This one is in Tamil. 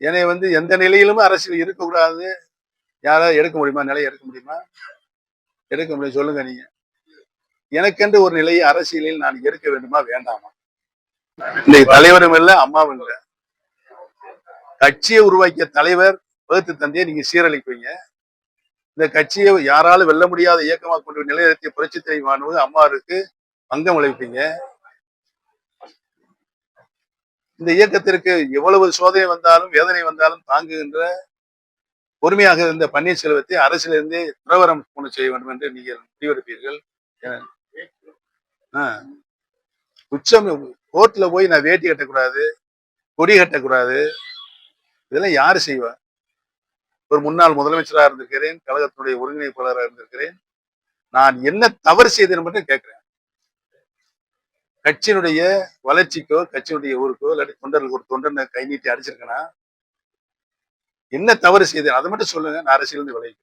என்னை வந்து எந்த நிலையிலுமே அரசியல் இருக்கக்கூடாது. யாராவது எடுக்க முடியுமா? நிலையை எடுக்க முடியுமா? எடுக்க முடியும். சொல்லுங்க நீங்க. எனக்கென்று ஒரு நிலையை அரசியலில் நான் எடுக்க வேண்டுமா? வேண்டாமா? இன்னைக்கு தலைவரும் இல்ல, அம்மாவும் இல்ல. கட்சியை உருவாக்கிய தலைவர் வகுத்து தந்தையை நீங்க சீரழிப்பீங்க. இந்த கட்சியை யாராலும் வெல்ல முடியாத இயக்கமாக கொண்டு நிலைநிறுத்திய புரட்சி தலைவி அம்மாவுக்கு பங்கம் விளைவிப்பீங்க. இந்த இயக்கத்திற்கு எவ்வளவு சோதனை வந்தாலும் வேதனை வந்தாலும் தாங்குகின்ற பொறுமையாக இருந்த பன்னீர்செல்வத்தை அரசிலிருந்து துறவரம் செய்ய வேண்டும் என்று நீங்கள் முடிவெடுப்பீர்கள். உச்சம் கோர்ட்ல போய் நான் வேட்டி கட்டக்கூடாது, கொடி கட்டக்கூடாது, இதெல்லாம் யாரு செய்வா? ஒரு முன்னாள் முதலமைச்சராக இருந்திருக்கிறேன், கழகத்தினுடைய ஒருங்கிணைப்பாளராக இருந்திருக்கிறேன். நான் என்ன தவறு செய்தேன் மட்டும் கேட்கிறேன். கட்சியினுடைய வளர்ச்சிக்கோ, கட்சியினுடைய ஊருக்கோ, இல்லாட்டி தொண்டர்களுக்கு ஒரு தொண்டனை கை நீட்டி அடிச்சிருக்கேனா? என்ன தவறு செய்தேன் அதை மட்டும் சொல்லுங்க. நான் அரசியலிருந்து விலகி